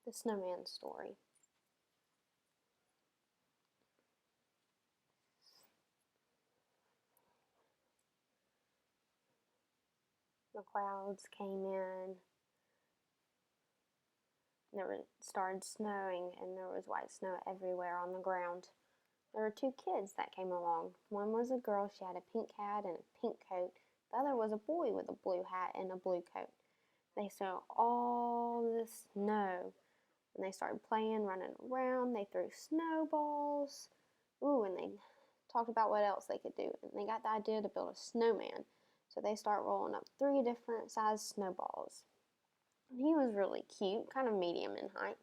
The Snowman Story. The clouds came in, and it started snowing, and there was white snow everywhere on the ground. There were two kids that came along. One was a girl, she had a pink hat and a pink coat. The other was a boy with a blue hat and a blue coat. They saw all the snow, and they started playing, running around. They threw snowballs. Ooh, and they talked about what else they could do. And they got the idea to build a snowman. So they start rolling up 3 different sized snowballs. And he was really cute, kind of medium in height.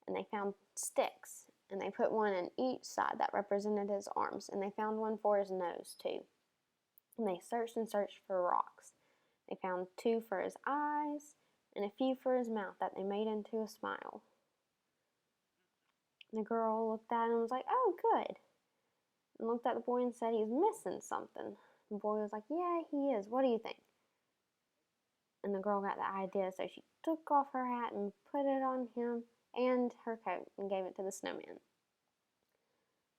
And they found sticks, and they put one in each side that represented his arms, and they found one for his nose too. And they searched and searched for rocks. They found 2 for his eyes and a few for his mouth that they made into a smile. And the girl looked at him and was like, "Oh, good." And looked at the boy and said, "He's missing something." The boy was like, "Yeah, he is. What do you think?" And the girl got the idea, so she took off her hat and put it on him and her coat and gave it to the snowman.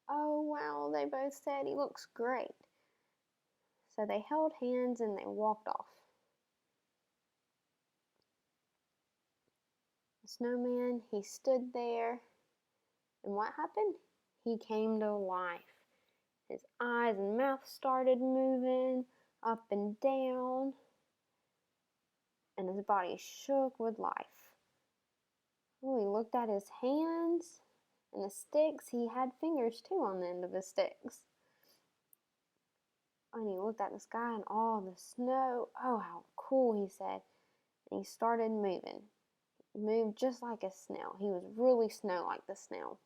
"Oh, wow," they both said. "He looks great." So they held hands and they walked off. The snowman, he stood there, and what happened? He came to life. His eyes and mouth started moving up and down, and his body shook with life. Oh, he looked at his hands and the sticks. He had fingers too on the end of his sticks. And he looked at the sky and all the snow. "Oh, how cool," he said. And he started moving. He moved just like a snail. He was really snow like the snail.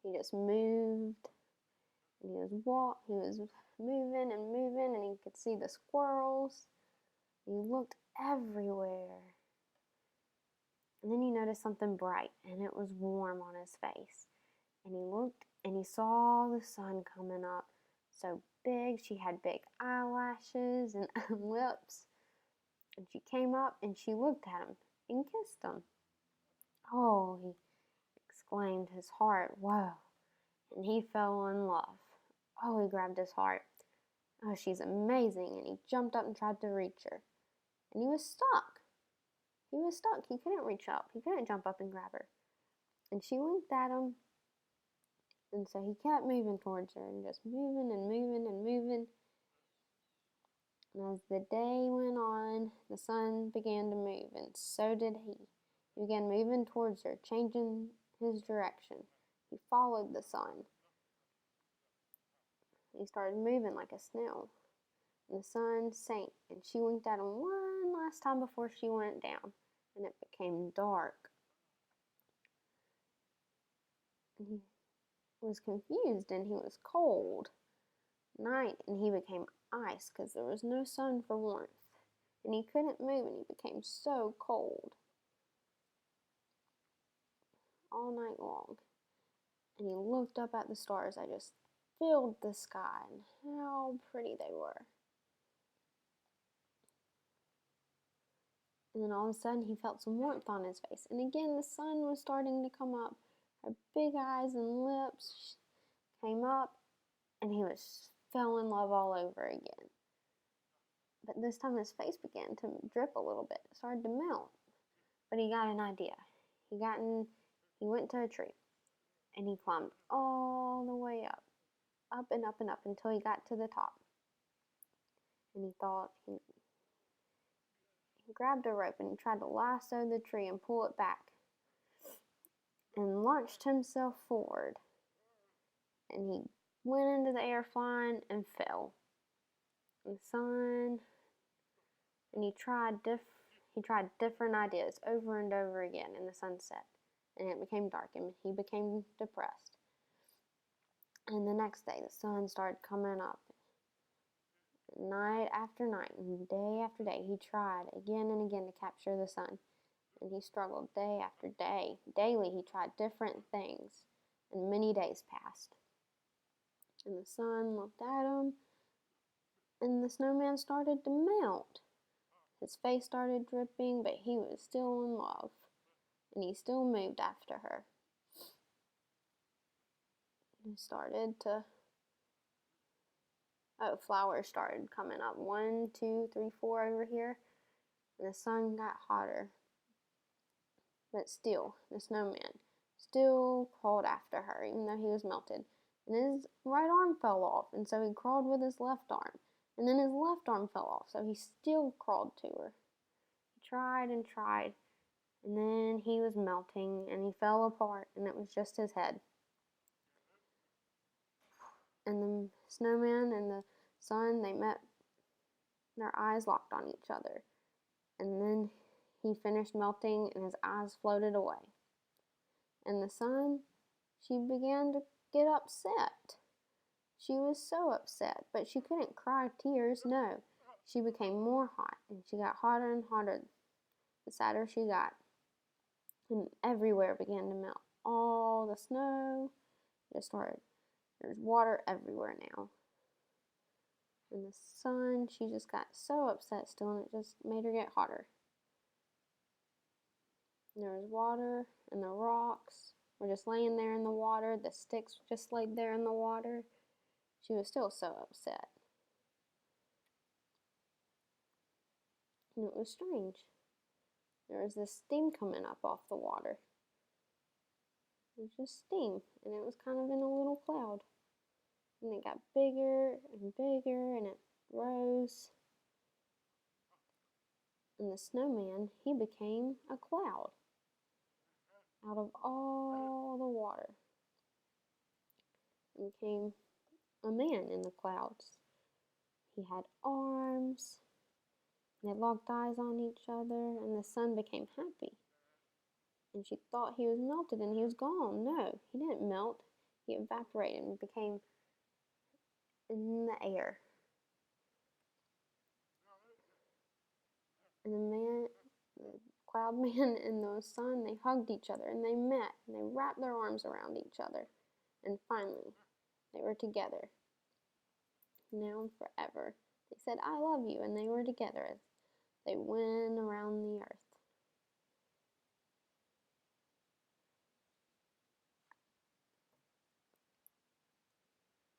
He just moved, and he was moving and moving, and he could see the squirrels. He looked everywhere. And then he noticed something bright, and it was warm on his face. And he looked, and he saw the sun coming up so big. She had big eyelashes and lips. And she came up, and she looked at him and kissed him. "Oh," he exclaimed, his heart, "whoa." And he fell in love. Oh, he grabbed his heart. "Oh, she's amazing." And he jumped up and tried to reach her. And he was stuck. He was stuck. He couldn't reach up. He couldn't jump up and grab her. And she winked at him. And so he kept moving towards her and just moving and moving and moving. And as the day went on, the sun began to move, and so did he. He began moving towards her, changing his direction. He followed the sun. He started moving like a snail. And the sun sank, and she winked at him one last time before she went down, and it became dark. And he was confused, and he was cold. Night, and he became ice because there was no sun for warmth. And he couldn't move, and he became so cold all night long. And he looked up at the stars that just filled the sky, and how pretty they were. And then all of a sudden he felt some warmth on his face. And again the sun was starting to come up. Her big eyes and lips came up, and he fell in love all over again. But this time his face began to drip a little bit. It started to melt. But he got an idea. He went to a tree, and he climbed all the way up and up and up until he got to the top. And he thought, he grabbed a rope and he tried to lasso the tree and pull it back, and launched himself forward. And he went into the air flying and fell. And the sun, and he tried different ideas over and over again, and the sun set, and it became dark, and he became depressed. And the next day the sun started coming up. Night after night and day after day, he tried again and again to capture the sun. And he struggled day after day. Daily he tried different things, and many days passed. And the sun looked at him, and the snowman started to melt. His face started dripping, but he was still in love. and he still moved after her. He started to, flowers started coming up. 1, 2, 3, 4 over here. And the sun got hotter. But still, the snowman still crawled after her, even though he was melted. And his right arm fell off, and so he crawled with his left arm. And then his left arm fell off, so he still crawled to her. He tried and tried, and then he was melting, and he fell apart, and it was just his head. And the snowman and the sun, they met, their eyes locked on each other. And then he finished melting, and his eyes floated away. And the sun, she began to get upset. She was so upset, but she couldn't cry tears, no. She became more hot, and she got hotter and hotter the sadder she got. And everywhere began to melt. All the snow just started. There's water everywhere now. And the sun, she just got so upset still, and it just made her get hotter. And there was water, and the rocks were just laying there in the water. The sticks just laid there in the water. She was still so upset. And it was strange. There was this steam coming up off the water. It was just steam, and it was kind of in a little cloud. And it got bigger and bigger, and it rose. And the snowman, he became a cloud out of all the water. He became a man in the clouds. He had arms. They locked eyes on each other, and the sun became happy. And she thought he was melted and he was gone. No, he didn't melt. He evaporated and became in the air. And the cloud man and the sun, they hugged each other and they met and they wrapped their arms around each other. And finally, they were together. Now and forever. They said, "I love you," and they were together as they went around the earth.